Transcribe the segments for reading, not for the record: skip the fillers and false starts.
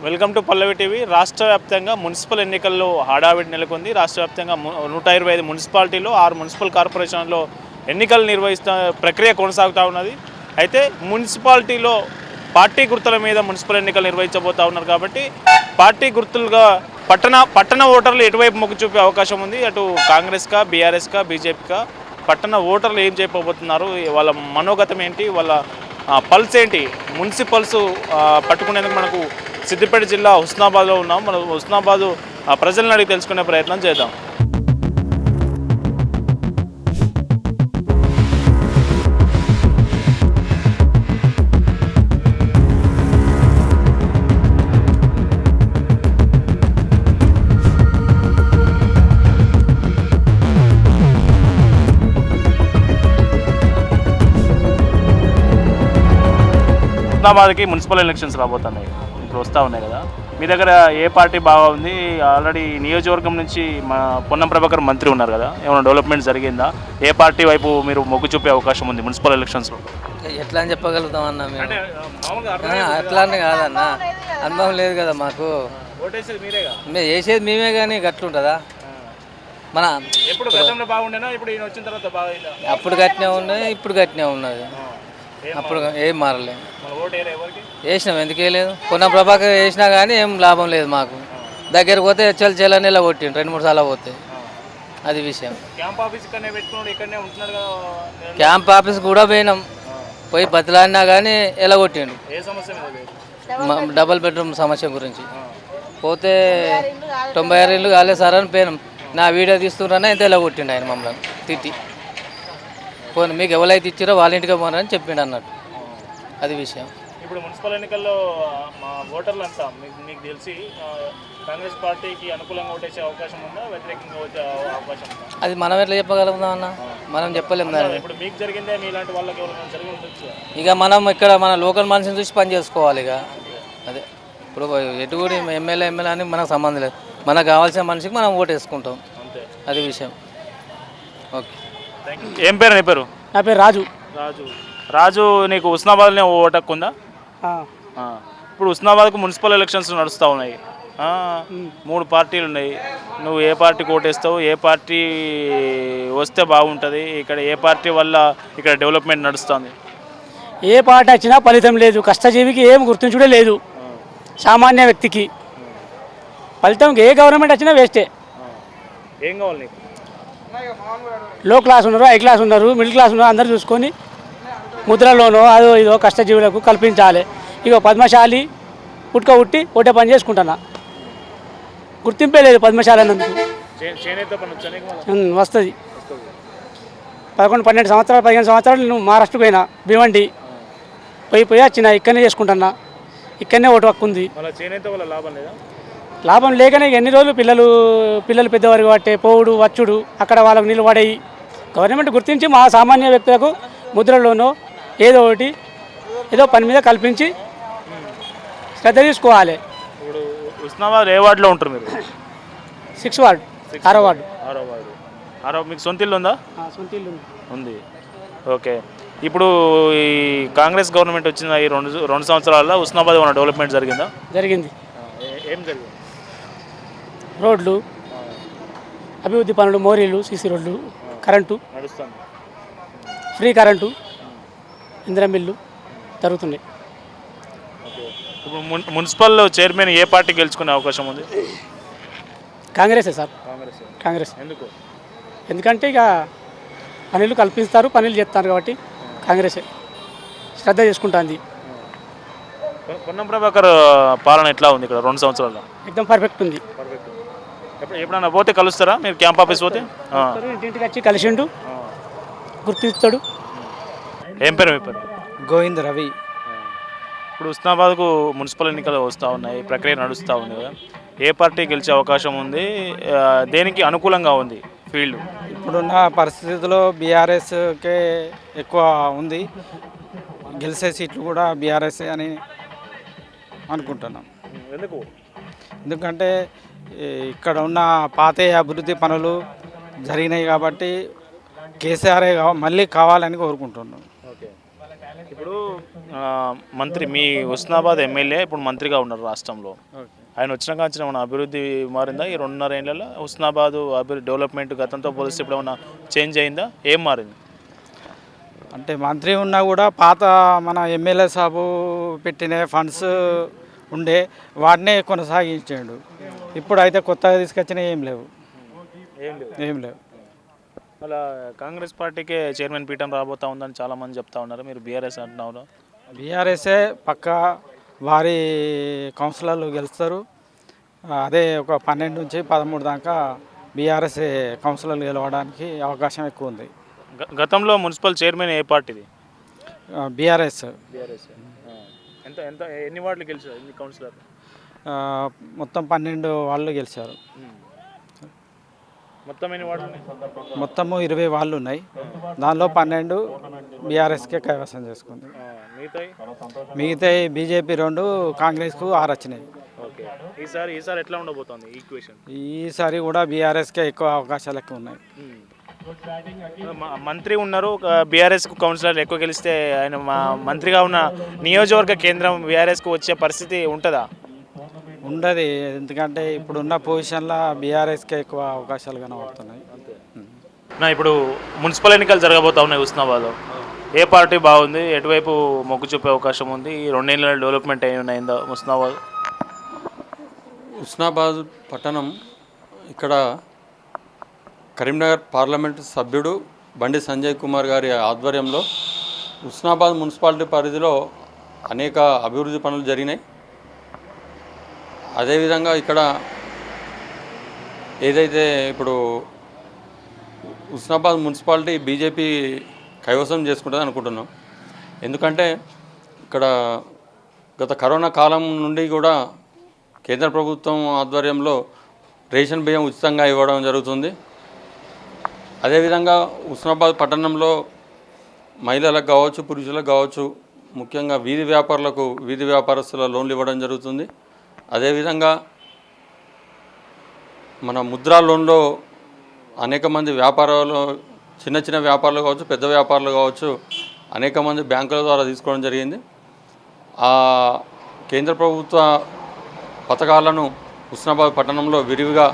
Welcome to Pallavi TV. రాష్ట్ర వ్యాప్తంగా municipal ఎన్నికల్లో హడావిడి నెలకొంది. రాష్ట్ర వ్యాప్తంగా 125 మున్సిపాలిటీలో 6 మున్సిపల్ కార్పొరేషన్లో ఎన్నికలు నిర్వహిస్తున్న ప్రక్రియ కొనసాగుతూ ఉన్నది. అయితే మున్సిపాలిటీలో పార్టీ గుర్తుల మీద మున్సిపల్ ఎన్నికలు నిర్వహించబోతూ ఉన్నారు కాబట్టి పార్టీ గుర్తులుగా పట్టణ ఓటర్లు ఎటువైపు మొగ్గు చూపే అవకాశం ఉంది. అటు కాంగ్రెస్కా, బీఆర్ఎస్కా, బీజేపీకా పట్టణ ఓటర్లు ఏం చేయబోతున్నారు, వాళ్ళ మనోగతం ఏంటి, వాళ్ళ పల్స్ ఏంటి, మున్సిపల్స్ పట్టుకునేందుకు మనకు సిద్దిపేట జిల్లా హుస్నాబాద్లో ఉన్నాం. మనం హుస్నాబాద్ ప్రజలను అడిగి తెలుసుకునే ప్రయత్నం చేద్దాం. హుస్నాబాద్కి మున్సిపల్ ఎలక్షన్స్ రాబోతున్నాయి, ఇప్పుడు వస్తూ ఉన్నాయి కదా. మీ దగ్గర ఏ పార్టీ బాగా ఉంది? ఆల్రెడీ నియోజకవర్గం నుంచి మా పొన్నం ప్రభాకర్ మంత్రి ఉన్నారు కదా, ఏమైనా డెవలప్మెంట్ జరిగిందా? ఏ పార్టీ వైపు మీరు మొగ్గు చూపే అవకాశం ఉంది మున్సిపల్ ఎలక్షన్స్లో? ఎట్లా అని చెప్పగలుగుతాం అన్న మేము? అట్లా అని కాదన్న, అనుభవం లేదు కదా మాకు. మేము చేసేది మేమే కానీ గట్లుంటుందా మన? ఎప్పుడు గతంలో బాగుండేనా, ఇప్పుడు ఈయన వచ్చిన తర్వాత బాగా? అప్పుడు గట్టినే ఉన్నది, ఇప్పుడు గట్టినే ఉన్నది. అప్పుడు ఏం మారలేదు. వేసినాం, ఎందుకు వేయలేదు? పొన్నం ప్రభాకర్ వేసినా కానీ ఏం లాభం లేదు మాకు. దగ్గరకు పోతే చెల్లని ఇలా కొట్టిండు 2-3 సార్లు పోతే. అది విషయం. క్యాంప్ ఆఫీస్ కూడా పోయినాం, పోయి బతిలాడినా కానీ ఎలా కొట్టిండు. డబుల్ బెడ్రూమ్ సమస్య గురించి పోతే 96 ఇళ్ళు కాలేదు సార్ అని పోయినాం. నా వీడియో తీస్తున్నారన్నా ఇంత ఎలా కొట్టిండు ఆయన మమ్మల్ని తిట్టి. పోను మీకు ఎవరైతే ఇచ్చారో వాళ్ళ ఇంటికి పోనని చెప్పిండు అన్నట్టు. అది విషయం. ఇప్పుడు మున్సిపల్ ఎన్నికల్లో మా ఓటర్లు అంతా మీకు తెలిసి కాంగ్రెస్ పార్టీకి అనుకూలంగా ఓటేసే అవకాశం ఉందా, వ్యతిరేకంగా వచ్చే అవకాశం ఉందా? అది మనం ఎట్లా చెప్పగలుగుతాం అన్న? మనం చెప్పలేము దాన్ని. ఇప్పుడు మీకు జరిగిందే మీలాంటి వాళ్ళకి ఎవరైనా జరిగి ఉండొచ్చు. ఇక మనం ఇక్కడ మన లోకల్ మనిషిని చూసి పని చేసుకోవాలి. ఇక అదే ఇప్పుడు ఎటు కూడా ఎమ్మెల్యే అని మనకు సంబంధం లేదు. మనకు కావాల్సిన మనిషికి మనం ఓటు వేసుకుంటాం, అంతే. అది విషయం. Okay, thank you. ఏం పేరు నీ పేరు? నా పేరు రాజు. రాజు, నీకు హుస్నాబాద్లోనే ఓటు హక్కు ఉందా? ఇప్పుడు హుస్నాబాద్కు మున్సిపల్ ఎలక్షన్స్ నడుస్తూ ఉన్నాయి. 3 పార్టీలు ఉన్నాయి. నువ్వు ఏ పార్టీకి ఓటేస్తావు? ఏ పార్టీ వస్తే బాగుంటుంది? ఇక్కడ ఏ పార్టీ వల్ల ఇక్కడ డెవలప్మెంట్ నడుస్తుంది? ఏ పార్టీ వచ్చినా ఫలితం లేదు. కష్టజీవికి ఏం గుర్తించుడే లేదు. సామాన్య వ్యక్తికి ఫలితం ఏ గవర్నమెంట్ వచ్చినా వేస్టే. ఏం కావాలి నీకు? లో క్లాస్ ఉన్నారు, హై క్లాస్ ఉన్నారు, మిడిల్ క్లాస్ ఉన్నారు, అందరూ చూసుకొని ముద్రలోనో అదో ఇదో కష్టజీవులకు కల్పించాలి. ఇక పద్మశాలి పుట్టుక పుట్టి ఒకటే పని చేసుకుంటున్నా, గుర్తింపే లేదు పద్మశాలి అన్నందుకు. వస్తుంది 11-12 సంవత్సరాలు 15 సంవత్సరాలు నేను మహారాష్ట్రకు పోయినా, భివండి పోయి వచ్చిన, ఇక్కడనే చేసుకుంటున్నా, ఇక్కడనే ఓటు హక్కు ఉంది. లాభం లేకనే ఎన్ని రోజులు పిల్లలు పెద్దవారు కాబట్టి పోవుడు వచ్చుడు, అక్కడ వాళ్ళకు నిలబడేయి. గవర్నమెంట్ గుర్తించి మా సామాన్య వ్యక్తులకు ముద్రలోనో ఏదో ఒకటి ఏదో పని మీద కల్పించి శ్రద్ధ తీసుకోవాలి. ఇప్పుడు హుస్నాబాద్ ఏ వార్డులో ఉంటారు మీరు? 6వ వార్డు, 6వ వార్డు. మీకు సొంత ఇల్లు ఉందా? సొంత ఇల్లు ఉంది. ఓకే. ఇప్పుడు ఈ కాంగ్రెస్ గవర్నమెంట్ వచ్చిన ఈ రెండు సంవత్సరాల్లో హుస్నాబాద్ ఏమైనా డెవలప్మెంట్ జరిగిందా? జరిగింది. ఏం జరిగింది? రోడ్లు, అభివృద్ధి పనులు, మోరీలు, సీసీ రోడ్లు, కరెంటు నడుస్తుంది, ఫ్రీ కరెంటు, ఇందిరా మిల్లు జరుగుతున్నాయి. ఇప్పుడు మున్సిపల్ చైర్మన్ ఏ పార్టీ గెలుచుకునే అవకాశం ఉంది? కాంగ్రెసే సార్. కాంగ్రెస్. ఎందుకంటే ఇక పనులు కల్పిస్తారు, పనులు చేస్తారు కాబట్టి కాంగ్రెసే శ్రద్ధ చేసుకుంటుంది. పొన్నం ప్రభాకర్ పాలన ఎట్లా ఉంది ఇక్కడ 2 సంవత్సరాల్లో? ఎక్దమ్ పర్ఫెక్ట్ ఉంది. ఎప్పుడన్నా పోతే కలుస్తారా మీరు? క్యాంప్ ఆఫీస్ పోతే ఇంటింటికి వచ్చి కలిసిండు, గుర్తిస్తాడు. ఏం పేరు మీ పేరు? గోవింద్ రవి. ఇప్పుడు హుస్నాబాద్కు మున్సిపల్ ఎన్నికలు వస్తూ ఉన్నాయి, ప్రక్రియ నడుస్తూ ఉంది కదా. ఏ పార్టీ గెలిచే అవకాశం ఉంది? దేనికి అనుకూలంగా ఉంది ఫీల్డ్? ఇప్పుడున్న పరిస్థితుల్లో బీఆర్ఎస్కే ఎక్కువ ఉంది. గెలిచే సీట్లు కూడా బీఆర్ఎస్ అని అనుకుంటున్నాం. ఎందుకంటే ఇక్కడ ఉన్న పాత అభివృద్ధి పనులు జరిగినాయి కాబట్టి కేసీఆర్ మళ్ళీ కావాలని కోరుకుంటున్నాం. ఇప్పుడు ఇప్పుడు ఆ, మంత్రి మీ హుస్నాబాద్ ఎమ్మెల్యే ఇప్పుడు మంత్రిగా ఉన్నారు రాష్ట్రంలో. ఆయన వచ్చిన కాంచిన ఏమైనా అభివృద్ధి మారిందా ఈ 2.5 ఏళ్ళలో? హుస్నాబాద్ డెవలప్మెంట్ గతంతో పోలిస్తే ఇప్పుడు ఏమైనా చేంజ్ అయిందా? ఏం మారింది? అంటే మంత్రి ఉన్నా కూడా పాత మన ఎమ్మెల్యే సాబు పెట్టిన ఫండ్స్ ఉండే వాటినే కొనసాగించాడు. ఇప్పుడు అయితే కొత్తగా తీసుకొచ్చినవి ఏం లేవు. అలా కాంగ్రెస్ పార్టీకే చైర్మన్ పీఠం రాబోతా ఉందని చాలామంది చెప్తా ఉన్నారు. మీరు బీఆర్ఎస్ అంటున్నారు. బీఆర్ఎస్ఏ పక్కా వారి కౌన్సిలర్లు గెలుస్తారు. అదే ఒక 12 నుంచి 13 దాకా బీఆర్ఎస్ఏ కౌన్సిలర్లు గెలవడానికి అవకాశం ఎక్కువ ఉంది. గతంలో మున్సిపల్ చైర్మన్ ఏ పార్టీది? బీఆర్ఎస్ ఎంత ఎంత ఎన్ని వార్డులు గెలిచారు? ఎన్ని కౌన్సిలర్? మొత్తం 12 వాళ్ళు గెలిచారు. మొత్తం ఎన్ని వార్డులు? మొత్తము 20 వాళ్ళు ఉన్నాయి. దానిలో 12 బీఆర్ఎస్కే కైవసం చేసుకుంది. మిగతా బీజేపీ 2, కాంగ్రెస్కు 6 వచ్చినాయి. ఓకే. ఈసారి ఎట్లా ఉండబోతోంది ఈక్వేషన్? ఈసారి కూడా బీఆర్ఎస్కే ఎక్కువ అవకాశాలు ఎక్కువ ఉన్నాయి. మంత్రి ఉన్నారు, బీఆర్ఎస్కు కౌన్సిలర్ ఎక్కువ గెలిస్తే ఆయన మంత్రిగా ఉన్న నియోజకవర్గ కేంద్రం బీఆర్ఎస్కు వచ్చే పరిస్థితి ఉంటుందా? ఉండదు. ఎందుకంటే ఇప్పుడున్న పొజిషన్లో బీఆర్ఎస్కే ఎక్కువ అవకాశాలు కనబడుతున్నాయి. ఇప్పుడు మున్సిపల్ ఎన్నికలు జరగబోతా ఉన్నాయి హుస్నాబాద్లో. ఏ పార్టీ బాగుంది? ఎటువైపు మొగ్గు చూపే అవకాశం ఉంది? ఈ 2 ఏళ్ళ డెవలప్మెంట్ ఏమైందా హుస్నాబాద్? హుస్నాబాద్ పట్టణం ఇక్కడ కరీంనగర్ పార్లమెంటు సభ్యుడు బండి సంజయ్ కుమార్ గారి ఆధ్వర్యంలో హుస్నాబాద్ మున్సిపాలిటీ పరిధిలో అనేక అభివృద్ధి పనులు జరిగినాయి. అదేవిధంగా ఇక్కడ ఏదైతే ఇప్పుడు హుస్నాబాద్ మున్సిపాలిటీ బీజేపీ కైవసం చేసుకుంటుంది అనుకుంటున్నాం. ఎందుకంటే ఇక్కడ గత కరోనా కాలం నుండి కూడా కేంద్ర ప్రభుత్వం ఆధ్వర్యంలో రేషన్ బియ్యం ఉచితంగా ఇవ్వడం జరుగుతుంది. అదేవిధంగా హుస్నాబాద్ పట్టణంలో మహిళలకు కావచ్చు, పురుషులకు కావచ్చు, ముఖ్యంగా వీధి వ్యాపారస్తుల లోన్లు ఇవ్వడం జరుగుతుంది. అదేవిధంగా మన ముద్రా లోన్లో అనేక మంది వ్యాపారాలు, చిన్న వ్యాపారాలు కావచ్చు, పెద్ద వ్యాపారాలు కావచ్చు, అనేక మంది బ్యాంకుల ద్వారా తీసుకోవడం జరిగింది. ఆ కేంద్ర ప్రభుత్వ పథకాలను హుస్నాబాద్ పట్టణంలో విరివిగా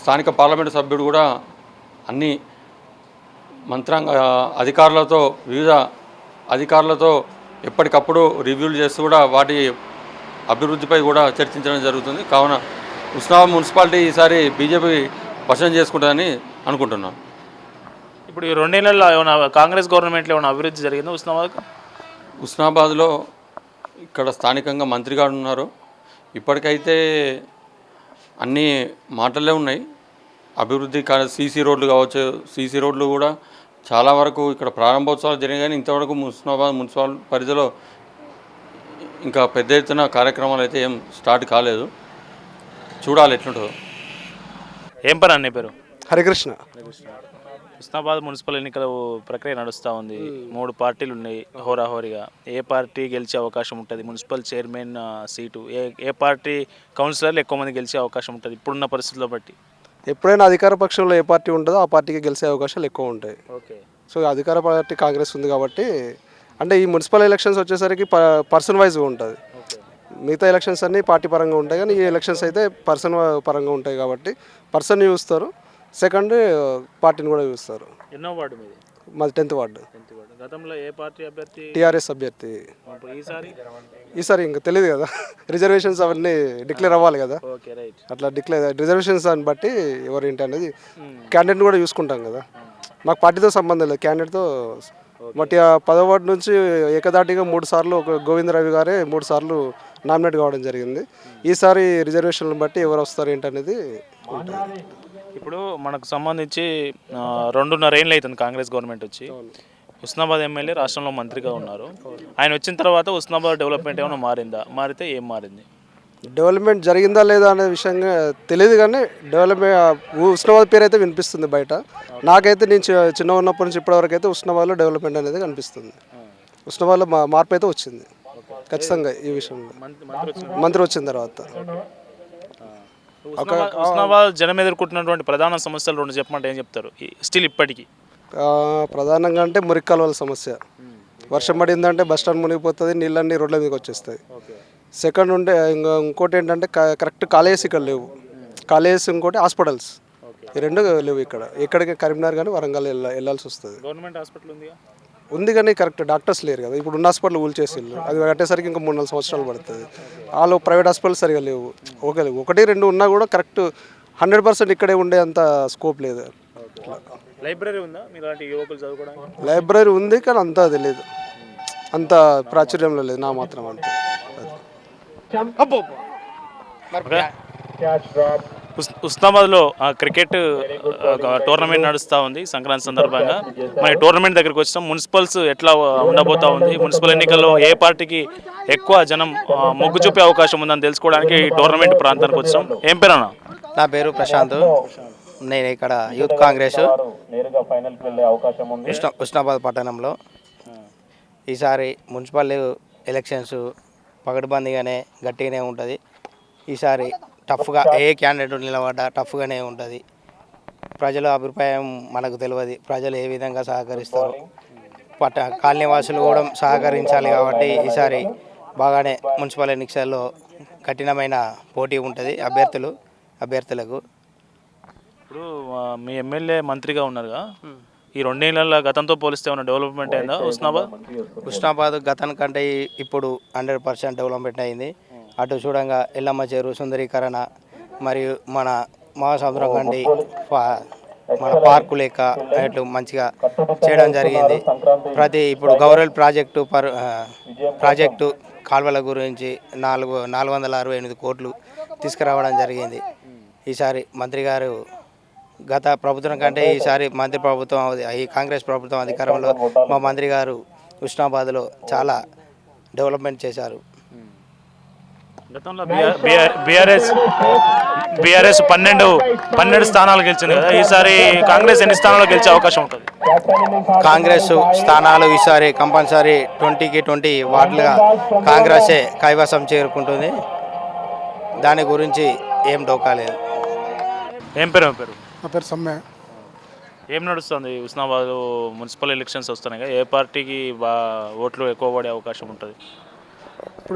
స్థానిక పార్లమెంటు సభ్యుడు కూడా అన్ని మంత్రాంగ అధికారులతో, వివిధ అధికారులతో ఎప్పటికప్పుడు రివ్యూలు చేస్తూ కూడా వాటి అభివృద్ధిపై కూడా చర్చించడం జరుగుతుంది. కావున హుస్నాబాద్ మున్సిపాలిటీ ఈసారి బీజేపీ వశం చేసుకుంటుందని అనుకుంటున్నాను. ఇప్పుడు ఈ 2 ఏళ్ళలో ఏమైనా కాంగ్రెస్ గవర్నమెంట్లో ఏమైనా అభివృద్ధి జరిగిందా హుస్నాబాద్లో? ఇక్కడ స్థానికంగా మంత్రి గారు ఉన్నారు. ఇప్పటికైతే అన్ని మాటలే ఉన్నాయి. అభివృద్ధి సీసీ రోడ్లు కావచ్చు, సీసీ రోడ్లు కూడా చాలా వరకు ఇక్కడ ప్రారంభోత్సవాలు జరిగాయి. కానీ ఇంతవరకు హుస్నాబాద్ మున్సిపల్ పరిధిలో ఇంకా పెద్ద ఎత్తున కార్యక్రమాలు అయితే ఏం స్టార్ట్ కాలేదు. చూడాలి ఎట్లుంటుందో. ఏం పని అన్న పేరు? హరికృష్ణ. హుస్నాబాద్ మున్సిపల్ ఎన్నికల ప్రక్రియ నడుస్తూ ఉంది. 3 పార్టీలు ఉన్నాయి హోరాహోరీగా. ఏ పార్టీ గెలిచే అవకాశం ఉంటుంది? మున్సిపల్ చైర్మన్ సీటు ఏ పార్టీ కౌన్సిలర్లు ఎక్కువ మంది గెలిచే అవకాశం ఉంటుంది ఇప్పుడున్న పరిస్థితుల్లో బట్టి? ఎప్పుడైనా అధికార పక్షంలో ఏ పార్టీ ఉంటుందో ఆ పార్టీకి గెలిచే అవకాశాలు ఎక్కువ ఉంటాయి. ఓకే. సో అధికార పార్టీ కాంగ్రెస్ ఉంది కాబట్టి, అంటే ఈ మున్సిపల్ ఎలక్షన్స్ వచ్చేసరికి పర్సన్ వైజ్గా ఉంటుంది. మిగతా ఎలక్షన్స్ అన్నీ పార్టీ పరంగా ఉంటాయి, కానీ ఈ ఎలక్షన్స్ అయితే పర్సన్ పరంగా ఉంటాయి కాబట్టి పర్సన్ చూస్తారు. సెకండ్ పార్టీని కూడా చూస్తారు. ఎన్నో వార్డు మీది? మాది 10th వార్డు. గతంలో ఏ పార్టీ అభ్యర్థి? టీఆర్ఎస్ అభ్యర్థి. ఈసారి ఇంకా తెలియదు కదా, రిజర్వేషన్స్ అవన్నీ డిక్లేర్ అవ్వాలి కదా. Okay, right. అట్లా రిజర్వేషన్స్ అని బట్టి ఎవరేంటి అనేది క్యాండిడేట్ని కూడా చూసుకుంటాం కదా. మాకు పార్టీతో సంబంధం లేదు, క్యాండిడేట్తో. బట్ 10వ వార్డు నుంచి ఏకదాటిగా 3 సార్లు గోవిందరావు గారే 3 సార్లు నామినేట్ కావడం జరిగింది. ఈసారి రిజర్వేషన్లను బట్టి ఎవరు వస్తారు ఏంటనేది ఉంటుంది. ఇప్పుడు మనకు సంబంధించి 2.5 ఏళ్ళు అవుతుంది కాంగ్రెస్ గవర్నమెంట్ వచ్చి. హుస్నాబాద్ ఎమ్మెల్యే రాష్ట్రంలో మంత్రిగా ఉన్నారు. ఆయన వచ్చిన తర్వాత హుస్నాబాద్ డెవలప్మెంట్ ఏమైనా మారిందా? మారితే ఏం మారింది? డెవలప్మెంట్ జరిగిందా లేదా అనే విషయంగా తెలియదు, కానీ హుస్నాబాద్ పేరు అయితే వినిపిస్తుంది బయట. నాకైతే నేను చిన్న ఉన్నప్పటి నుంచి ఇప్పటివరకు అయితే హుస్నాబాద్లో డెవలప్మెంట్ అనేది కనిపిస్తుంది. హుస్నాబాద్లో మార్పు అయితే వచ్చింది ఖచ్చితంగా ఈ విషయంలో మంత్రి వచ్చిన తర్వాత. హుస్నాబాద్ జనం ఎదుర్కొంటున్నటువంటి ప్రధాన సమస్యలు 2 చెప్పమంటే ఏం చెప్తారు స్టిల్ ఇప్పటికీ? ప్రధానంగా అంటే మురికి కాలువల సమస్య. వర్షం పడిందంటే బస్ స్టాండ్ మునిగిపోతుంది, నీళ్ళన్నీ రోడ్ల మీదకి వచ్చేస్తాయి. సెకండ్ ఉంటే ఇంకోటి ఏంటంటే కరెక్ట్ కాలేజెస్ ఇక్కడ లేవు. కాలేజెస్ ఇంకోటి హాస్పిటల్స్ ఈ రెండు లేవు ఇక్కడ. ఎక్కడికి కరీంనగర్ కానీ వరంగల్ వెళ్ళాల్సి వస్తుంది. గవర్నమెంట్ హాస్పిటల్ ఉంది కానీ కరెక్ట్ డాక్టర్స్ లేరు కదా. ఇప్పుడు ఉన్న హాస్పిటల్ కూల్చేసిళ్ళు, అది కట్టేసరికి ఇంకా 3-4 సంవత్సరాలు పడుతుంది. వాళ్ళు ప్రైవేట్ హాస్పిటల్ సరిగా లేవు. ఒకటి రెండు ఉన్నా కూడా కరెక్ట్ 100% ఇక్కడే ఉండే అంత స్కోప్ లేదు. లైబ్రరీ ఉందా మీలాంటి యువకులు చదువుకోవడానికి? లైబ్రరీ ఉంది కానీ అంతా తెలియదు, అంత ప్రాచుర్యంలో లేదు నా మాత్రం అంతే. ఉస్నాబాద్లో క్రికెట్ టోర్నమెంట్ నడుస్తూ ఉంది సంక్రాంతి సందర్భంగా. మరి టోర్నమెంట్ దగ్గరికి వచ్చినాం. మున్సిపల్స్ ఎట్లా ఉండబోతా ఉంది, మున్సిపల్ ఎన్నికల్లో ఏ పార్టీకి ఎక్కువ జనం మొగ్గు చూపే అవకాశం ఉందని తెలుసుకోవడానికి ఈ టోర్నమెంట్ ప్రాంతానికి వచ్చాం. ఏం పేరు అన్న? నా పేరు ప్రశాంత్. నేను ఇక్కడ యూత్ కాంగ్రెస్ ఉస్నాబాద్ పట్టణంలో. ఈసారి మున్సిపల్ ఎలక్షన్స్ పగడ్బందీగానే గట్టిగానే ఉంటుంది. ఈసారి టఫ్గా ఏ క్యాండిడేట్ నిలబడ్డా టఫ్గానే ఉంటుంది. ప్రజల అభిప్రాయం మనకు తెలియదు, ప్రజలు ఏ విధంగా సహకరిస్తారు. కాలనీవాసులు కూడా సహకరించాలి కాబట్టి ఈసారి బాగానే మున్సిపల్ ఎన్నికల్లో కఠినమైన పోటీ ఉంటుంది అభ్యర్థులకు. ఇప్పుడు మీ ఎమ్మెల్యే మంత్రిగా ఉన్నారుగా, ఈ 2 ఏళ్ళ గతంతో పోలిస్తే ఉన్న డెవలప్మెంట్ అయిందా ఉస్నాబాద్ గతం కంటే ఇప్పుడు 100% డెవలప్మెంట్ అయింది. అటు చూడంగా ఎల్లమ్మ చెరువు సుందరీకరణ, మరియు మన మహాసముద్రం కండి మన పార్కు లెక్క అట్లు మంచిగా చేయడం జరిగింది. ఇప్పుడు గౌరల్ ప్రాజెక్టు కాలువల గురించి 468 కోట్లు తీసుకురావడం జరిగింది. ఈసారి మంత్రి గారు గత ప్రభుత్వం కంటే ఈసారి ఈ కాంగ్రెస్ ప్రభుత్వం అధికారంలో మా మంత్రి గారు ఉస్నాబాద్లో చాలా డెవలప్మెంట్ చేశారు. గతంలో బీఆర్ఎస్ 12 స్థానాలు గెలిచింది కదా, ఈసారి కాంగ్రెస్ ఎన్ని స్థానాలు గెలిచే అవకాశం ఉంటుంది? కాంగ్రెస్ స్థానాలు ఈసారి కంపల్సరీ 20కి 20 వార్డులుగా కాంగ్రెసే కైవసం చేరుకుంటుంది. దాని గురించి ఏం డోకాలేదు. ఏం పేరు? నా పేరు సమ్మె. ఏం నడుస్తుంది ఉస్నాబాద్ మున్సిపల్ ఎలక్షన్స్ వస్తున్నాయి కదా, ఏ పార్టీకి ఓట్లు ఎక్కువ పడే అవకాశం ఉంటుంది?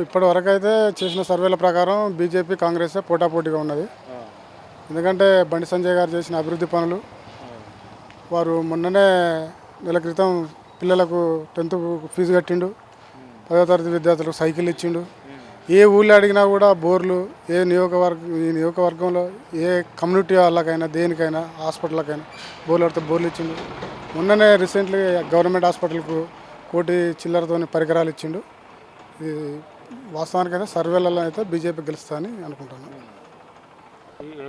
ఇప్పటి వరకు అయితే చేసిన సర్వేల ప్రకారం బీజేపీ కాంగ్రెస్ పోటాపోటీగా ఉన్నది. ఎందుకంటే బండి సంజయ్ గారు చేసిన అభివృద్ధి పనులు, వారు మొన్ననే నెల క్రితం పిల్లలకు 10th ఫీజు కట్టిండు, 10వ తరగతి విద్యార్థులకు సైకిల్ ఇచ్చిండు. ఏ ఊళ్ళో అడిగినా కూడా బోర్లు, ఈ నియోజకవర్గంలో ఏ కమ్యూనిటీ వాళ్ళకైనా దేనికైనా హాస్పిటల్కైనా బోర్లు ఇచ్చిండు. మొన్ననే రీసెంట్లీ గవర్నమెంట్ హాస్పిటల్కు 1 కోటి చిల్లరతో పరికరాలు ఇచ్చిండు. ఇది వాస్తవానికైతే సర్వేలలో అయితే బీజేపీ గెలుస్తుందని అనుకుంటున్నాను.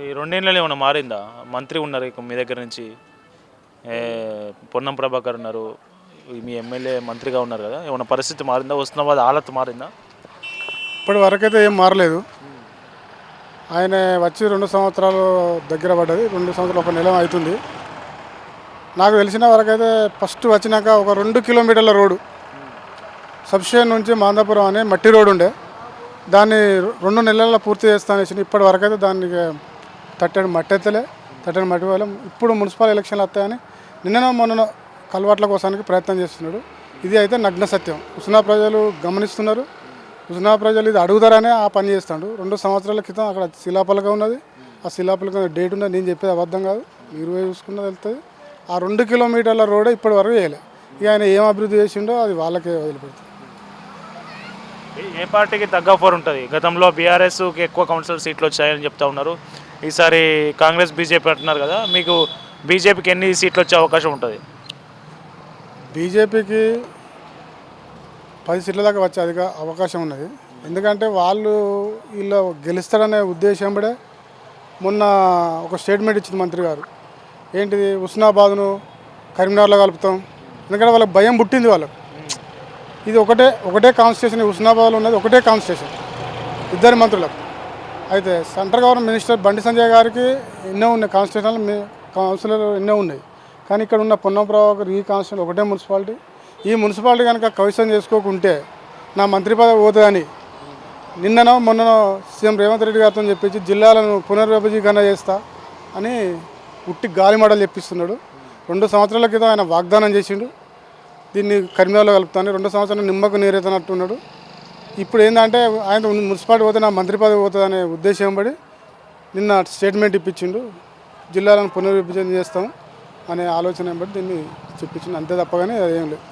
ఈ 2 ఏళ్ళలో ఏమైనా మారిందా? మంత్రి ఉన్నారు ఇక మీ దగ్గర నుంచి, పొన్నం ప్రభాకర్ ఉన్నారు, మీ ఎమ్మెల్యే మంత్రిగా ఉన్నారు కదా, ఏమైనా పరిస్థితి మారిందా? ఉస్నాబాద్ హాలత్ మారిందా? ఇప్పటి వరకైతే ఏం మారలేదు. ఆయన వచ్చి 2 సంవత్సరాలు దగ్గర పడ్డది, 2 సంవత్సరాలు 1 నెల అవుతుంది. నాకు తెలిసిన వరకైతే ఫస్ట్ వచ్చినాక ఒక 2 కిలోమీటర్ల రోడ్డు సబ్స్టేషన్ నుంచి మాందాపురం అనే మట్టి రోడ్డు ఉండే, దాన్ని 2 నెలల్లో పూర్తి చేస్తానేసి ఇప్పటి వరకైతే దానికి తట్టడి మట్టి వల్ల ఇప్పుడు మున్సిపల్ ఎలక్షన్లు వస్తాయని మొన్న కలవాట్ల కోసానికి ప్రయత్నం చేస్తున్నాడు. ఇది అయితే నగ్న సత్యం. ఉస్నా ప్రజలు గమనిస్తున్నారు. ఉస్నా ప్రజలు ఇది అడుగుతారనే ఆ పని చేస్తాడు. 2 సంవత్సరాల క్రితం అక్కడ శిలాపలక ఉన్నది, ఆ శిలాపలక డేట్ ఉన్నది. నేను చెప్పేది అబద్ధం కాదు, మీరు చూసుకున్నది వెళ్తుంది. ఆ 2 కిలోమీటర్ల రోడ్డే ఇప్పటి వరకు వేయలే. ఇక ఆయన ఏం అభివృద్ధి చేసిండో అది వాళ్ళకే వదిలిపెడుతుంది. ఏ పార్టీకి తగ్గ ఫోర్ ఉంటుంది? గతంలో బీఆర్ఎస్కి ఎక్కువ కౌన్సిలర్ సీట్లు వచ్చాయని చెప్తా ఉన్నారు, ఈసారి కాంగ్రెస్ బీజేపీ అంటున్నారు కదా, మీకు బీజేపీకి ఎన్ని సీట్లు వచ్చే అవకాశం ఉంటుంది? బీజేపీకి 10 సీట్ల దాకా వచ్చే అవకాశం ఉన్నది. ఎందుకంటే వీళ్ళు గెలుస్తారనే ఉద్దేశం పడే మొన్న ఒక స్టేట్మెంట్ ఇచ్చింది మంత్రి గారు. ఏంటిది, ఉస్నాబాద్ను కరీంనగర్లో కలుపుతాం. ఎందుకంటే వాళ్ళకి భయం పుట్టింది. వాళ్ళకు ఇది ఒకటే కాన్స్టిట్యూషన్, ఉస్నాబాద్లో ఉన్నది ఒకటే కాన్స్టిట్యూషన్ 2 మంత్రులకు. అయితే central government minister Bandi Sanjay గారికి ఎన్నో ఉన్నాయి కౌన్సిలర్ ఎన్నో ఉన్నాయి. కానీ ఇక్కడ ఉన్న పొన్నం ప్రభాకర్ ఈ కాన్స్టిట్యూషన్ ఒకటే మున్సిపాలిటీ. ఈ మున్సిపాలిటీ కనుక కవిసం చేసుకోకుంటే నా మంత్రి పదవి పోతుందని మొన్ననో సీఎం రేవంత్ రెడ్డి గారితో చెప్పించి జిల్లాలను పునర్విభజీకరణ చేస్తా అని ఉట్టి గాలి మాటలు చెప్పిస్తున్నాడు. 2 సంవత్సరాల క్రితం ఆయన వాగ్దానం చేసిండు. దీన్ని కరీంనగర్లో కలుపుతాను 2 సంవత్సరాలు నిమ్మకు నీరెత్తనట్టున్నాడు. ఇప్పుడు ఏంటంటే ఆయన మున్సిపాలిటీ పోతే నా మంత్రి పదవి పోతుంది అనే ఉద్దేశం పడి నిన్న స్టేట్మెంట్ ఇప్పించిండు. జిల్లాలను పునర్విభజన చేస్తాం అనే ఆలోచన బట్టి దీన్ని చెప్పించిండు, అంతే తప్పగానే అదేం లేదు.